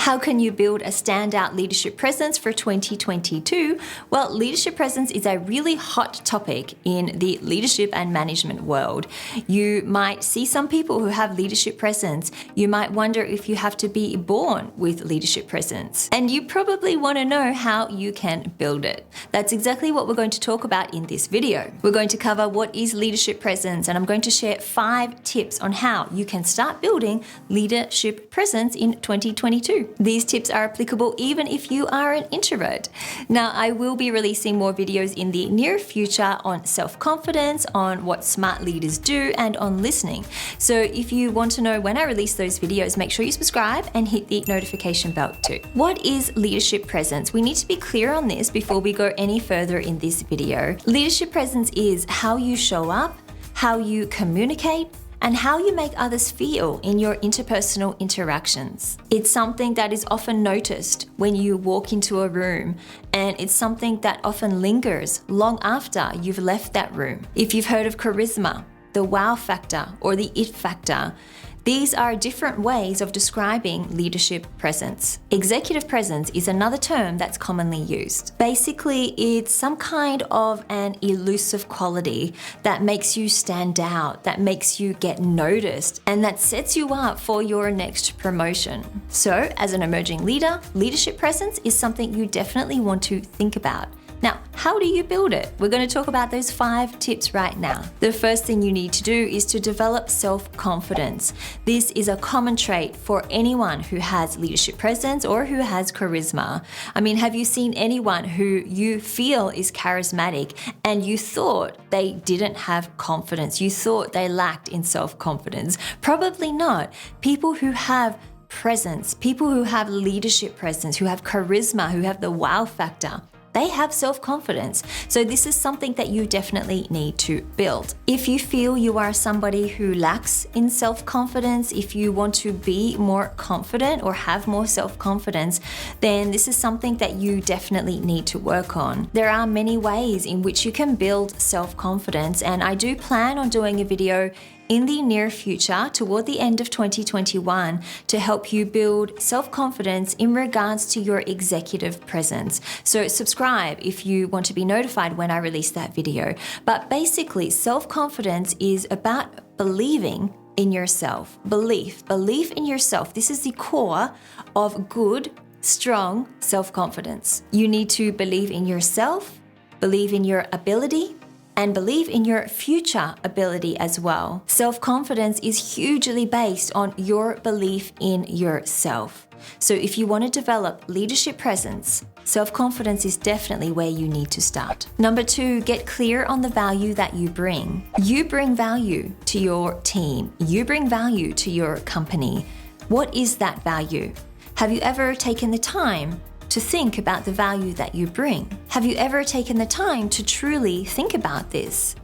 How can you build a standout leadership presence for 2022? Well, leadership presence is a really hot topic in the leadership and management world. You might see some people who have leadership presence. You might wonder if you have to be born with leadership presence. And you probably want to know how you can build it. That's exactly what we're going to talk about in this video. We're going to cover what is leadership presence, and I'm going to share 5 tips on how you can start building leadership presence in 2022. These tips are applicable even if you are an introvert. Now, I will be releasing more videos in the near future on self-confidence, on what smart leaders do, and on listening. So if you want to know when I release those videos, make sure you subscribe and hit the notification bell too. What is leadership presence? We need to be clear on this before we go any further in this video. Leadership presence is how you show up, how you communicate, and how you make others feel in your interpersonal interactions. It's something that is often noticed when you walk into a room, and it's something that often lingers long after you've left that room. If you've heard of charisma, the wow factor, or the it factor, these are different ways of describing leadership presence. Executive presence is another term that's commonly used. Basically, it's some kind of an elusive quality that makes you stand out, that makes you get noticed, and that sets you up for your next promotion. So, as an emerging leader, leadership presence is something you definitely want to think about. Now, how do you build it? We're going to talk about those 5 tips right now. The first thing you need to do is to develop self-confidence. This is a common trait for anyone who has leadership presence or who has charisma. I mean, have you seen anyone who you feel is charismatic and you thought they didn't have confidence? You thought they lacked in self-confidence? Probably not. People who have presence, people who have leadership presence, who have charisma, who have the wow factor, they have self-confidence. So this is something that you definitely need to build. If you feel you are somebody who lacks in self-confidence, if you want to be more confident or have more self-confidence, then this is something that you definitely need to work on. There are many ways in which you can build self-confidence, and I do plan on doing a video in the near future, toward the end of 2021, to help you build self-confidence in regards to your executive presence. So subscribe if you want to be notified when I release that video. But basically, self-confidence is about believing in yourself. Belief in yourself. This is the core of good, strong self-confidence. You need to believe in yourself, believe in your ability, and believe in your future ability as well. Self-confidence is hugely based on your belief in yourself. So if you want to develop leadership presence, self-confidence is definitely where you need to start. Number 2, get clear on the value that you bring. You bring value to your team. You bring value to your company. What is that value? Have you ever taken the time to think about the value that you bring? Have you ever taken the time to truly think about this?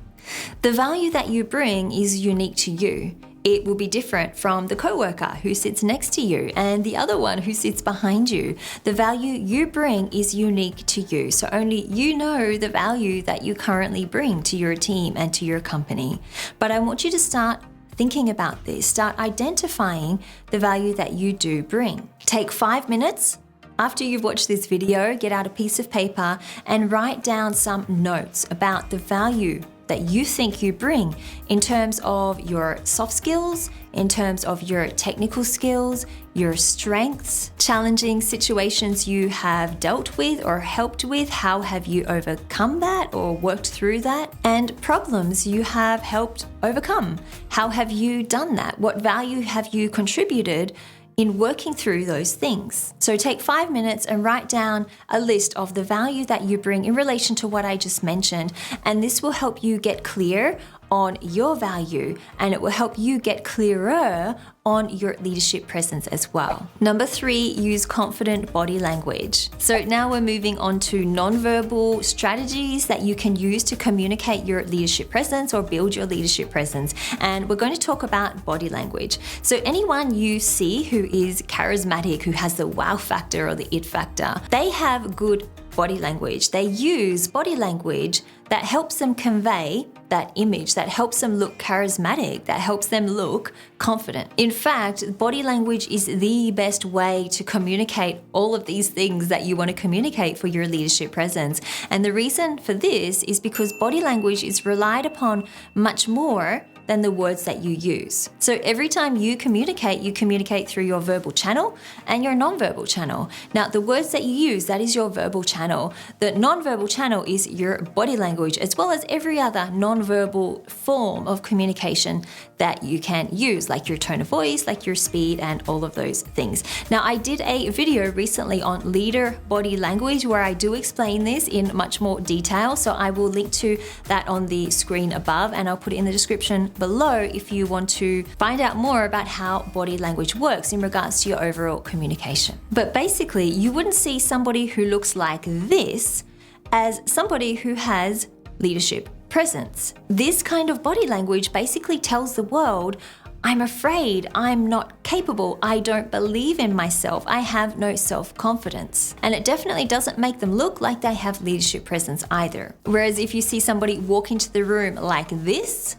The value that you bring is unique to you. It will be different from the coworker who sits next to you and the other one who sits behind you. The value you bring is unique to you. So only you know the value that you currently bring to your team and to your company. But I want you to start thinking about this. Start identifying the value that you do bring. Take 5 minutes. After you've watched this video, get out a piece of paper and write down some notes about the value that you think you bring in terms of your soft skills, in terms of your technical skills, your strengths, challenging situations you have dealt with or helped with, how have you overcome that or worked through that, and problems you have helped overcome. How have you done that? What value have you contributed in working through those things? So take 5 minutes and write down a list of the value that you bring in relation to what I just mentioned, and this will help you get clear on your value, and it will help you get clearer on your leadership presence as well. Number 3, use confident body language. So now we're moving on to nonverbal strategies that you can use to communicate your leadership presence or build your leadership presence. And we're going to talk about body language. So anyone you see who is charismatic, who has the wow factor or the it factor, they have good body language. They use body language that helps them convey that image, that helps them look charismatic, that helps them look confident. In fact, body language is the best way to communicate all of these things that you want to communicate for your leadership presence. And the reason for this is because body language is relied upon much more than the words that you use. So every time you communicate through your verbal channel and your non-verbal channel. Now, the words that you use, that is your verbal channel. The non-verbal channel is your body language, as well as every other non-verbal form of communication that you can use, like your tone of voice, like your speed, and all of those things. Now, I did a video recently on leader body language where I do explain this in much more detail. So I will link to that on the screen above, and I'll put it in the description below if you want to find out more about how body language works in regards to your overall communication. But basically, you wouldn't see somebody who looks like this as somebody who has leadership presence. This kind of body language basically tells the world, I'm afraid, I'm not capable, I don't believe in myself, I have no self-confidence. And it definitely doesn't make them look like they have leadership presence either. Whereas if you see somebody walk into the room like this,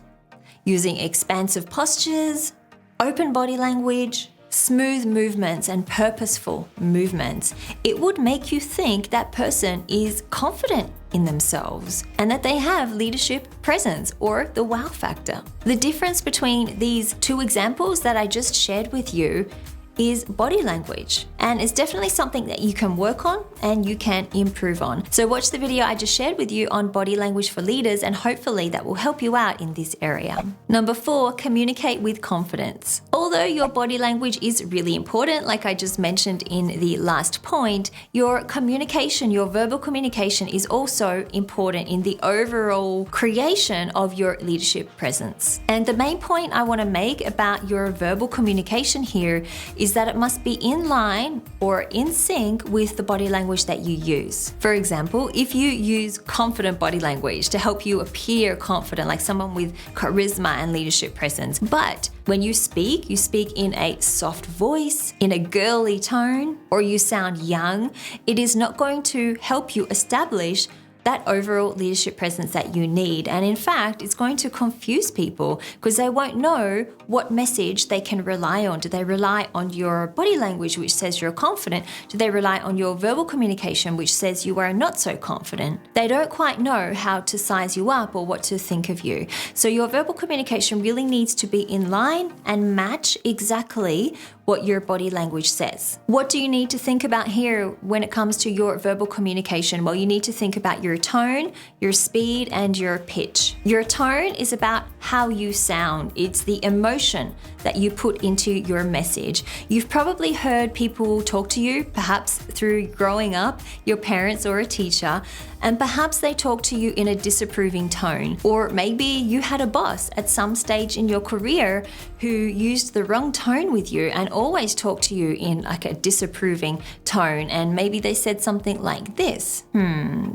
using expansive postures, open body language, smooth movements, and purposeful movements, it would make you think that person is confident in themselves and that they have leadership presence or the wow factor. The difference between these two examples that I just shared with you is body language, and it's definitely something that you can work on and you can improve on. So watch the video I just shared with you on body language for leaders, and hopefully that will help you out in this area. Number 4, communicate with confidence. Although your body language is really important, like I just mentioned in the last point, your communication, your verbal communication is also important in the overall creation of your leadership presence. And the main point I want to make about your verbal communication here is that it must be in line or in sync with the body language that you use. For example, if you use confident body language to help you appear confident, like someone with charisma and leadership presence, but when you speak in a soft voice, in a girly tone, or you sound young, it is not going to help you establish that overall leadership presence that you need. And in fact, it's going to confuse people because they won't know what message they can rely on. Do they rely on your body language, which says you're confident? Do they rely on your verbal communication, which says you are not so confident? They don't quite know how to size you up or what to think of you. So your verbal communication really needs to be in line and match exactly what your body language says. What do you need to think about here when it comes to your verbal communication? Well, you need to think about your tone, your speed, and your pitch. Your tone is about how you sound. It's the emotion that you put into your message. You've probably heard people talk to you, perhaps through growing up, your parents or a teacher, and perhaps they talk to you in a disapproving tone. Or maybe you had a boss at some stage in your career who used the wrong tone with you and always talked to you in like a disapproving tone. And maybe they said something like this,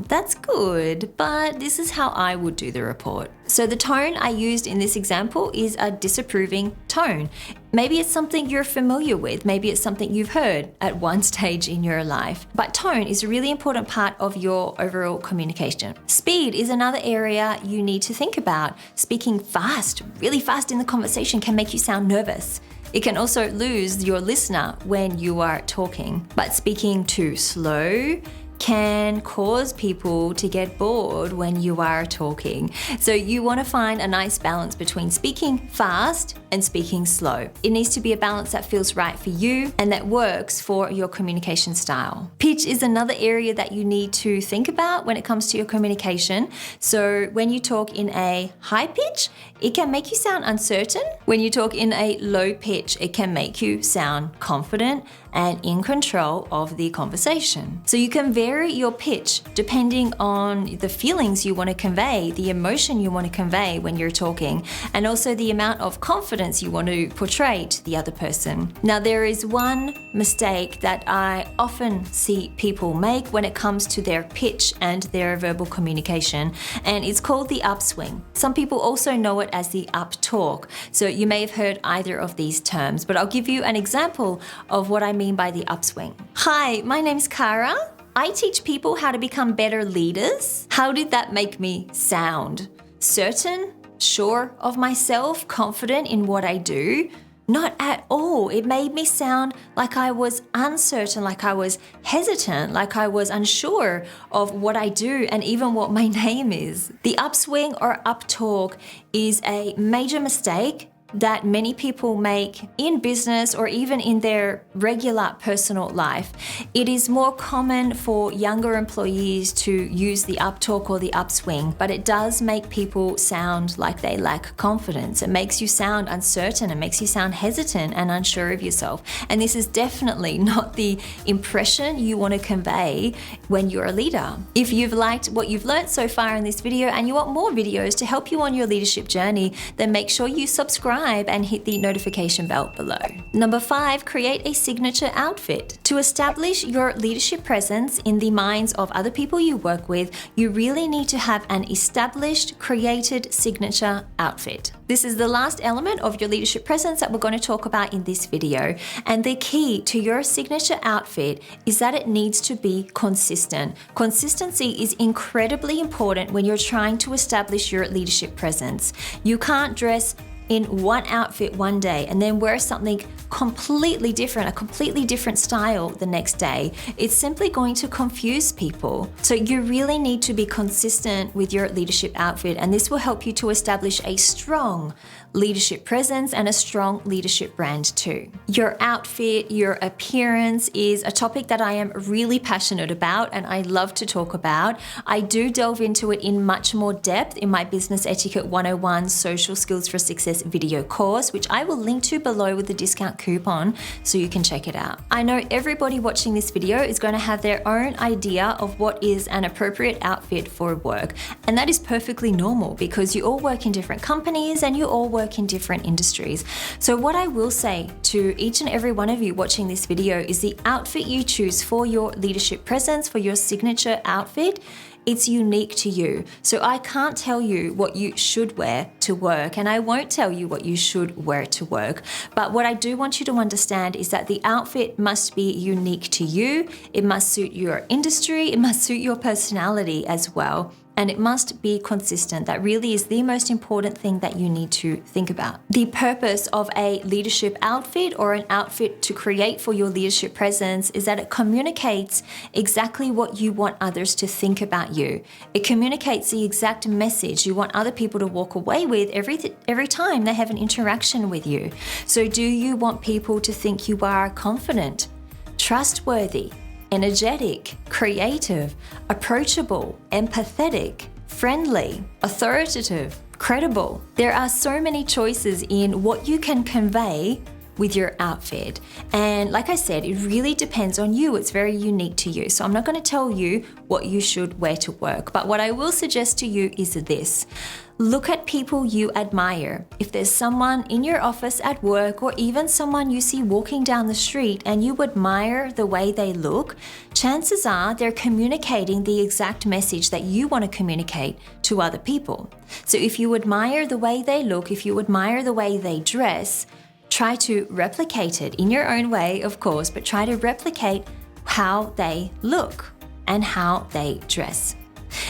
that's good, but this is how I would do the report. So the tone I used in this example is a disapproving tone. Maybe it's something you're familiar with. Maybe it's something you've heard at one stage in your life. But tone is a really important part of your overall communication. Speed is another area you need to think about. Speaking fast, really fast in the conversation can make you sound nervous. It can also lose your listener when you are talking. But speaking too slow can cause people to get bored when you are talking. So you want to find a nice balance between speaking fast and speaking slow. It needs to be a balance that feels right for you and that works for your communication style. Pitch is another area that you need to think about when it comes to your communication. So when you talk in a high pitch, it can make you sound uncertain. When you talk in a low pitch, it can make you sound confident and in control of the conversation. So you can vary your pitch depending on the feelings you want to convey, the emotion you want to convey when you're talking, and also the amount of confidence you want to portray to the other person. Now, there is one mistake that I often see people make when it comes to their pitch and their verbal communication, and it's called the upswing. Some people also know it as the up talk. So you may have heard either of these terms, but I'll give you an example of what I mean by the upswing. Hi, my name's Kara. I teach people how to become better leaders. How did that make me sound? Certain? sure of myself, confident in what I do? Not at all. It made me sound like I was uncertain, like I was hesitant, like I was unsure of what I do and even what my name is. The upswing or uptalk is a major mistake that many people make in business or even in their regular personal life. It is more common for younger employees to use the uptalk or the upswing, but it does make people sound like they lack confidence. It makes you sound uncertain, it makes you sound hesitant and unsure of yourself. And this is definitely not the impression you want to convey when you're a leader. If you've liked what you've learned so far in this video and you want more videos to help you on your leadership journey, then make sure you subscribe and hit the notification bell below. Number 5, create a signature outfit. To establish your leadership presence in the minds of other people you work with, you really need to have an established, created signature outfit. This is the last element of your leadership presence that we're going to talk about in this video. And the key to your signature outfit is that it needs to be consistent. Consistency is incredibly important when you're trying to establish your leadership presence. You can't dress in one outfit one day and then wear something completely different, a completely different style the next day. It's simply going to confuse people. So you really need to be consistent with your leadership outfit, and this will help you to establish a strong leadership presence and a strong leadership brand too. Your outfit, your appearance is a topic that I am really passionate about and I love to talk about. I do delve into it in much more depth in my Business Etiquette 101 Social Skills for Success video course, which I will link to below with the discount coupon so you can check it out. I know everybody watching this video is going to have their own idea of what is an appropriate outfit for work, and that is perfectly normal because you all work in different companies and you all work in different industries. So what I will say to each and every one of you watching this video is the outfit you choose for your leadership presence, for your signature outfit, it's unique to you. So I can't tell you what you should wear to work, and I won't tell you what you should wear to work. But what I do want you to understand is that the outfit must be unique to you. It must suit your industry. It must suit your personality as well. And it must be consistent. That really is the most important thing that you need to think about. The purpose of a leadership outfit or an outfit to create for your leadership presence is that it communicates exactly what you want others to think about you. It communicates the exact message you want other people to walk away with every time they have an interaction with you. So do you want people to think you are confident, trustworthy, energetic, creative, approachable, empathetic, friendly, authoritative, credible? There are so many choices in what you can convey with your outfit. And like I said, it really depends on you. It's very unique to you. So I'm not going to tell you what you should wear to work. But what I will suggest to you is this. Look at people you admire. If there's someone in your office at work or even someone you see walking down the street and you admire the way they look, chances are they're communicating the exact message that you want to communicate to other people. So if you admire the way they look, if you admire the way they dress, try to replicate it in your own way, of course, but try to replicate how they look and how they dress.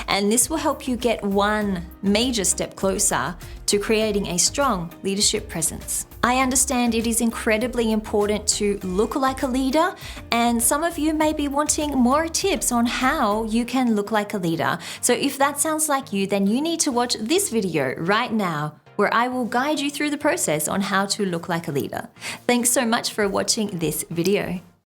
And this will help you get one major step closer to creating a strong leadership presence. I understand it is incredibly important to look like a leader, and some of you may be wanting more tips on how you can look like a leader. So if that sounds like you, then you need to watch this video right now, where I will guide you through the process on how to look like a leader. Thanks so much for watching this video.